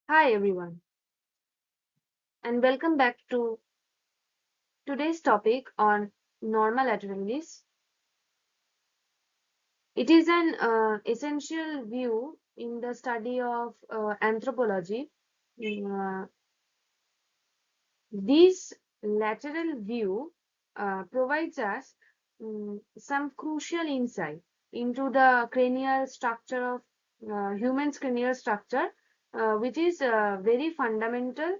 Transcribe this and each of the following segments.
Hi everyone, and welcome back to today's topic on Norma Lateralis. It is an essential view in the study of anthropology. Uh, this lateral view provides us some crucial insight into the cranial structure of human's cranial structure, which is very fundamental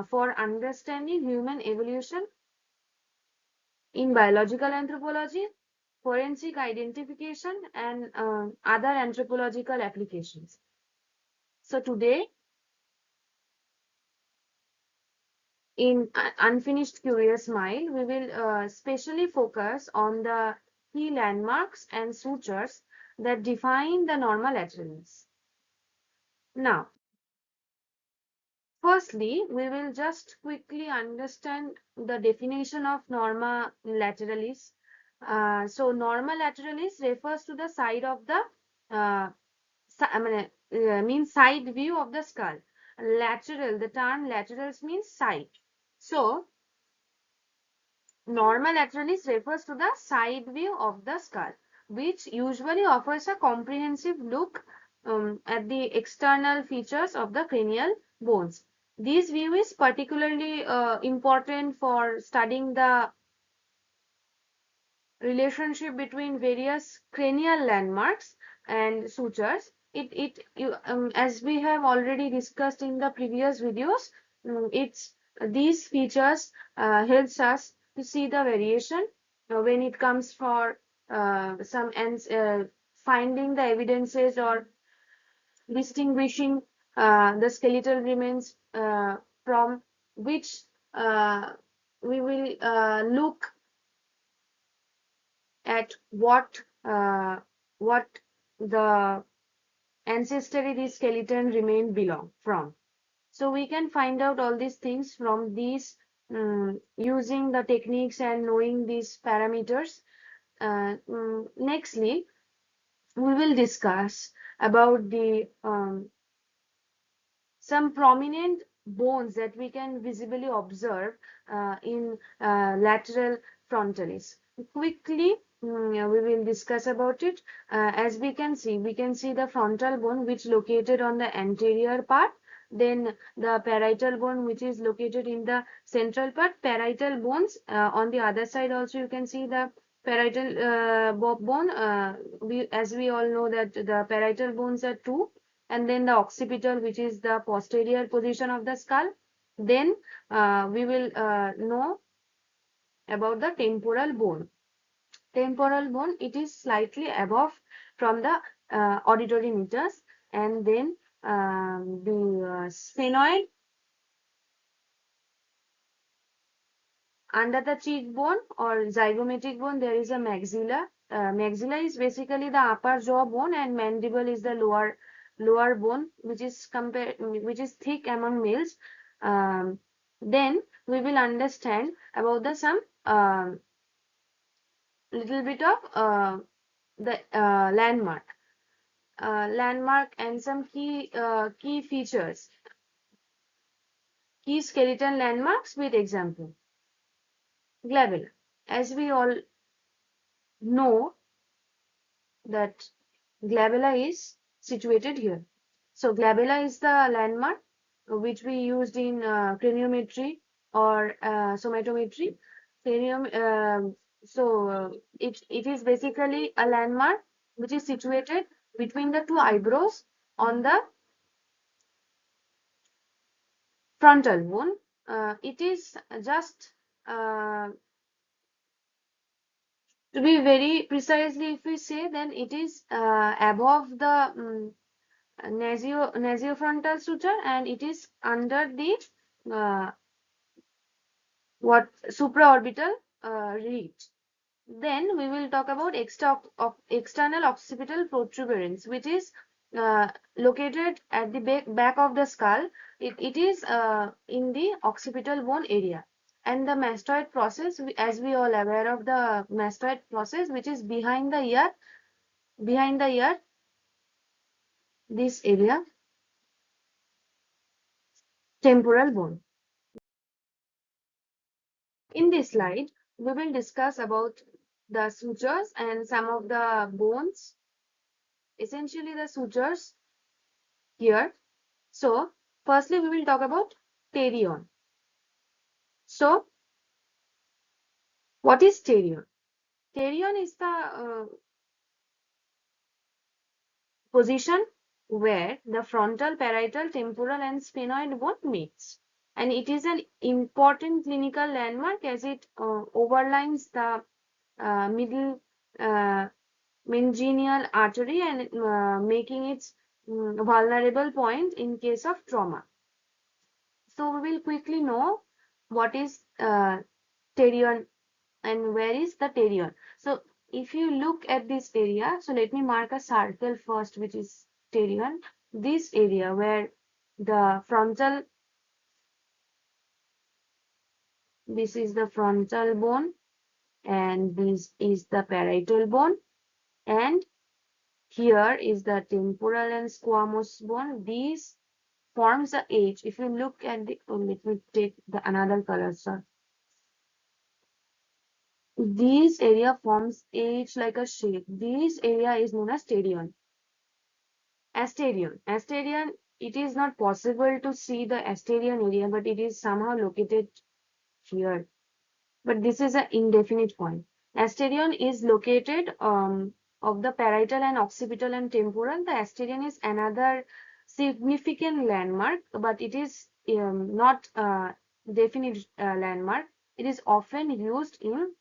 for understanding human evolution in biological anthropology, forensic identification, and other anthropological applications. So today, in Unfinished Curious Mind, we will specially focus on the key landmarks and sutures that define the Norma Lateralis. Now, firstly, we will just quickly understand the definition of Norma Lateralis. Norma Lateralis refers to the side of the means side view of the skull. Lateral, the term laterals means side. So, normal lateralis refers to the side view of the skull, which usually offers a comprehensive look at the external features of the cranial bones. This view is particularly important for studying the relationship between various cranial landmarks and sutures. As we have already discussed in the previous videos, these features helps us to see the variation when it comes for some finding the evidences or distinguishing the skeletal remains from which we will look at what the ancestry this skeleton remain belong from. So we can find out all these things from these using the techniques and knowing these parameters. Nextly, we will discuss about the some prominent bones that we can visibly observe in lateral frontalis. Quickly, we will discuss about it. As we can see the frontal bone which located on the anterior part, then the parietal bone which is located in the central part. Parietal bones on the other side also you can see the parietal bone. As we all know that the parietal bones are two, and then the occipital, which is the posterior position of the skull. Then we will know about the temporal bone. Temporal bone, it is slightly above from the auditory meatus, and then the sphenoid under the cheekbone or zygomatic bone. There is a maxilla. Maxilla is basically the upper jaw bone, and mandible is the lower bone, which is thick among males. Then we will understand about the some little bit of the landmark and some key features, key skeleton landmarks with example. Glabella. As we all know that glabella is situated here. So glabella is the landmark which we used in craniometry or somatometry. Cranium, it is basically a landmark which is situated between the two eyebrows on the frontal bone. It is just to be very precisely, if we say, then it is above the nasofrontal suture, and it is under the uh, what supraorbital ridge. Then we will talk about external occipital protuberance, which is located at the back of the skull. It is in the occipital bone area. And the mastoid process, as we all aware of the mastoid process, which is behind the ear, this area. temporal bone. In this slide, we will discuss about the sutures and some of the bones, essentially the sutures here. So, firstly, we will talk about pterion. So, what is pterion? Pterion is the position where the frontal, parietal, temporal, and sphenoid bone meets. And it is an important clinical landmark as it overlines the middle meningeal artery and making it vulnerable point in case of trauma. So we will quickly know what is pterion and where is the pterion. So if you look at this area, so let me mark a circle first, which is pterion. This area where the frontal, this is the frontal bone, and this is the parietal bone, and here is the temporal and squamous bone. These forms the edge. If you look at the, oh, let me take the another color, sir. This area forms edge like a shape. This area is known as pterion. Asterion. It is not possible to see the Asterion area, but it is somehow located here. But this is an indefinite point. Asterion is located of the parietal and occipital and temporal. The Asterion is another significant landmark, but it is not a definite landmark. It is often used in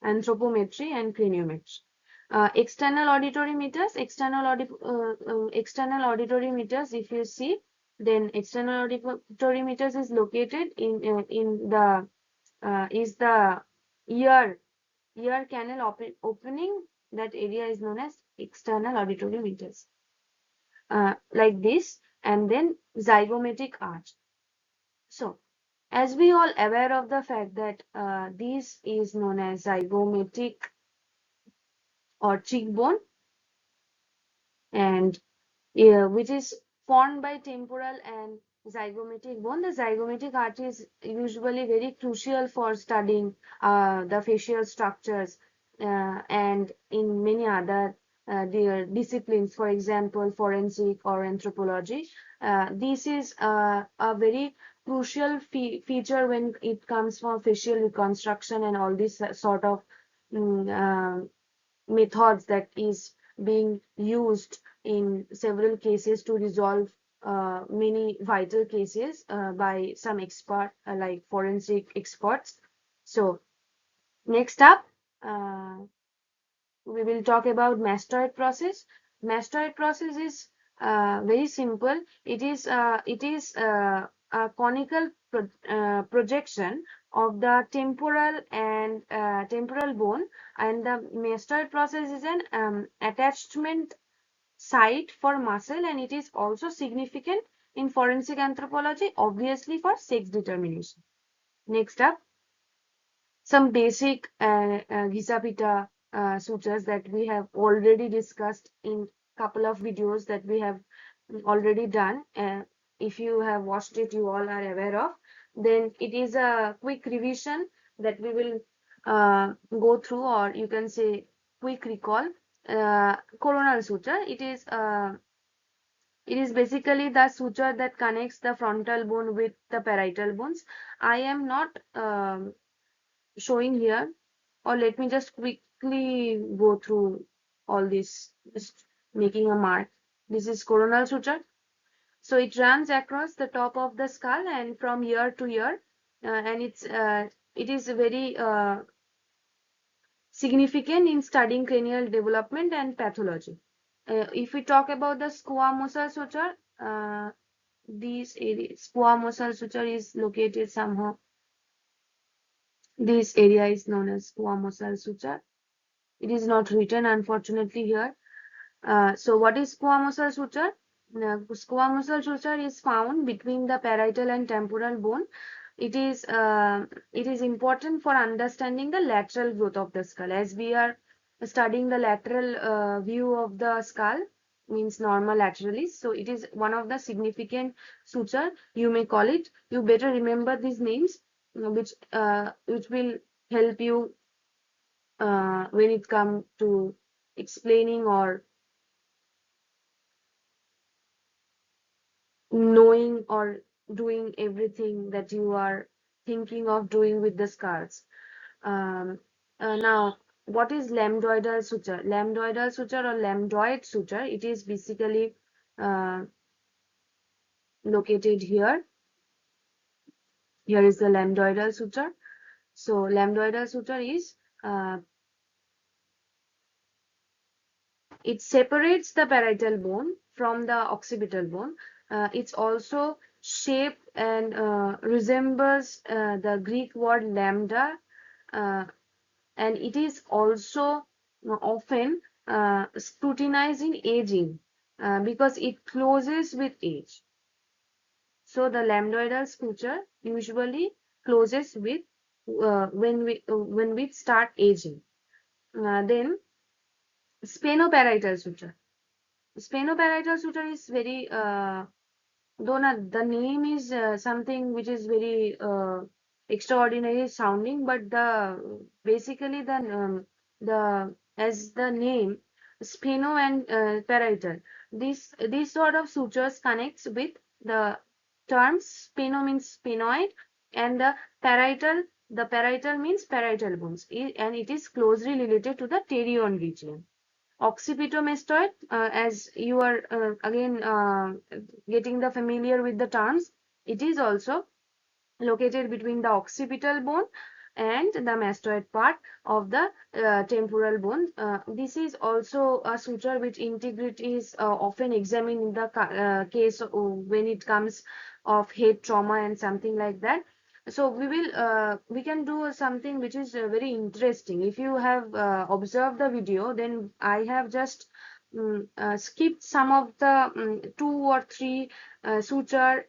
anthropometry and craniometry. External auditory meters, external auditory meters, if you see, then external auditory meters is located in the is the ear canal opening. That area is known as external auditory meters, like this, and then zygomatic arch. So, as we all aware of the fact that this is known as zygomatic or cheekbone, and which is formed by temporal and zygomatic bone. The zygomatic arch is usually very crucial for studying the facial structures and in many other their disciplines, for example, forensic or anthropology. This is a very crucial feature when it comes from facial reconstruction and all this sort of mm, methods that is being used in several cases to resolve many vital cases by some expert like forensic experts. So next up, we will talk about mastoid process. Mastoid process is very simple. It is a conical projection of the temporal and temporal bone, and the mastoid process is an attachment site for muscle, and it is also significant in forensic anthropology, obviously for sex determination. Next up, some basic Gisapita sutures that we have already discussed in couple of videos that we have already done. If you have watched it, you all are aware of. Then it is a quick revision that we will go through, or you can say quick recall. Coronal suture. It is basically the suture that connects the frontal bone with the parietal bones. I am not showing here, or let me just quickly go through all this, just making a mark. This is coronal suture. So it runs across the top of the skull and from ear to ear, and it is very significant in studying cranial development and pathology. If we talk about the squamosal suture, these areas, squamosal suture is located somehow. This area is known as squamosal suture. It is not written, unfortunately, here. So what is squamosal suture? Squamosal suture is found between the parietal and temporal bone. It is important for understanding the lateral growth of the skull. As we are studying the lateral view of the skull, means Norma Lateralis. So it is one of the significant suture, you may call it. You better remember these names, which will help you when it comes to explaining or knowing or doing everything that you are thinking of doing with the scars. Um, Now, what is lambdoidal suture? Lambdoidal suture or lambdoid suture, it is basically uh, located here. Here is the lambdoidal suture. So, lambdoidal suture is it separates the parietal bone from the occipital bone. It's also shaped and resembles the Greek word lambda, uh, and it is also often scrutinized in aging because it closes with age. So the lambdoidal suture usually closes with when we start aging. Then sphenoparietal suture. Sphenoparietal suture is very though not, the name is something which is very extraordinary sounding, but the basically the as the name spheno and parietal, this sort of sutures connects with the terms spheno means sphenoid and the parietal means parietal bones, and it is closely related to the pterion region. Occipitomastoid, as you are again getting the familiar with the terms, it is also located between the occipital bone and the mastoid part of the temporal bone. This is also a suture which integrity is often examined in the case when it comes of head trauma and something like that. So we can do something which is very interesting. If you have observed the video, then I have just skipped some of the two or three suture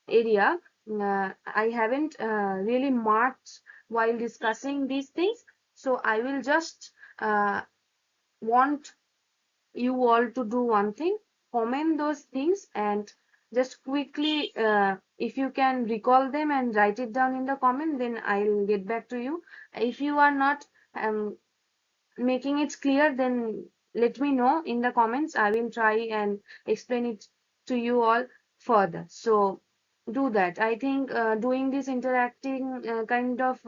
area. I haven't really marked while discussing these things. So I will just want you all to do one thing, comment those things and just quickly, if you can recall them and write it down in the comment, then I'll get back to you. If you are not making it clear, then let me know in the comments. I will try and explain it to you all further. So do that. I think doing this interacting kind of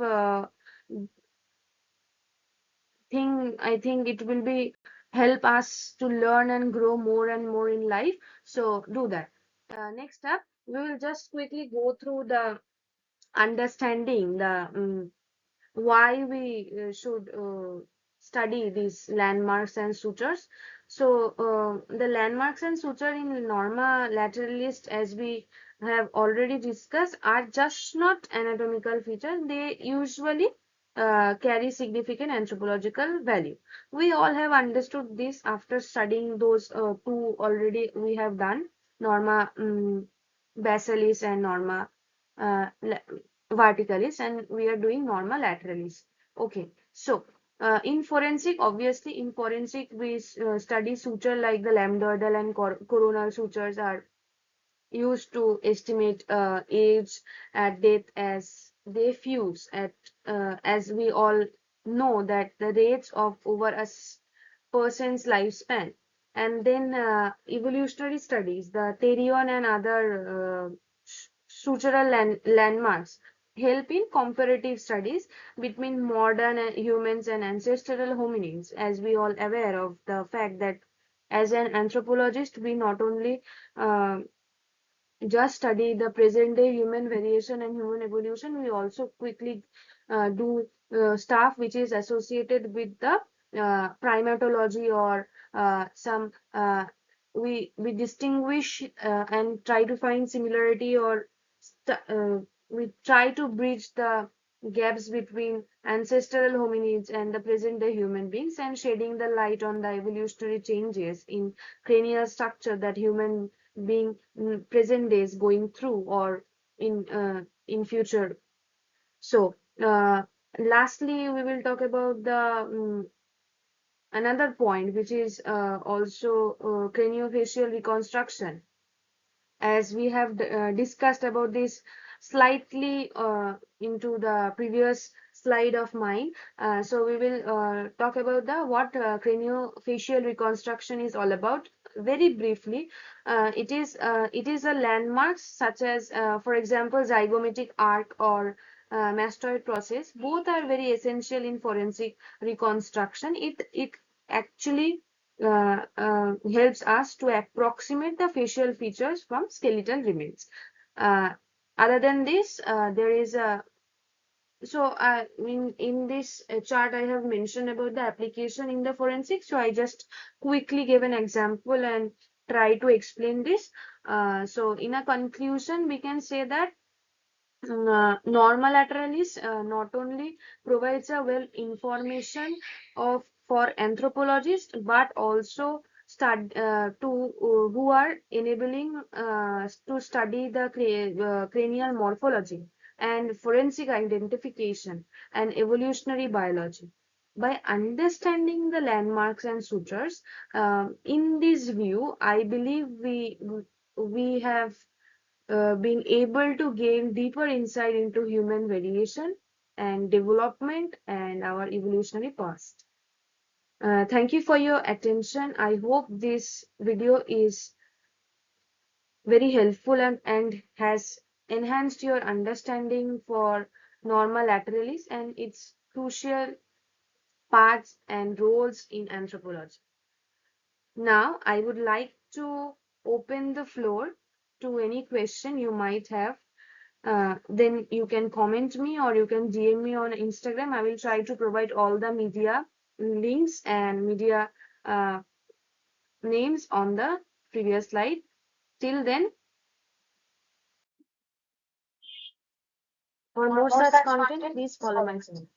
thing, I think it will be help us to learn and grow more and more in life. So do that. Next up, we will just quickly go through the understanding the why we should study these landmarks and sutures. So the landmarks and suture in Norma Lateralis, as we have already discussed, are just not anatomical features. They usually carry significant anthropological value. We all have understood this after studying those two already we have done, Norma basalis and Norma uh, verticalis, and we are doing Norma Lateralis. Okay, so in forensic, obviously in forensic we study suture like the lambdoidal and coronal sutures are used to estimate age at death as they fuse at as we all know that the rates of over a person's lifespan. And then evolutionary studies, the pterion and other sutural landmarks help in comparative studies between modern humans and ancestral hominins, as we all aware of the fact that as an anthropologist we not only uh, just study the present day human variation and human evolution, we also quickly do stuff which is associated with the primatology or some we distinguish and try to find similarity or we try to bridge the gaps between ancestral hominids and the present day human beings, and shedding the light on the evolutionary changes in cranial structure that human being present days going through or in future. So lastly we will talk about the another point, which is also craniofacial reconstruction, as we have discussed about this slightly into the previous slide of mine. So we will talk about the what craniofacial reconstruction is all about very briefly. It is a landmarks such as for example zygomatic arc or mastoid process. Both are very essential in forensic reconstruction. It actually helps us to approximate the facial features from skeletal remains. Uh, Other than this, there is a in this chart I have mentioned about the application in the forensics. So I just quickly gave an example and try to explain this. So in a conclusion, we can say that Norma Lateralis not only provides a well information of for anthropologists but also who are enabling to study the cranial morphology and forensic identification and evolutionary biology. By understanding the landmarks and sutures, in this view, I believe we have being able to gain deeper insight into human variation and development and our evolutionary past. Thank you for your attention. I hope this video is very helpful and has enhanced your understanding for Norma Lateralis and its crucial parts and roles in anthropology. Now, I would like to open the floor to any question you might have. Then you can comment me or you can DM me on Instagram. I will try to provide all the media links and media uh, names on the previous slide. Till then, for more such content, please follow my channel.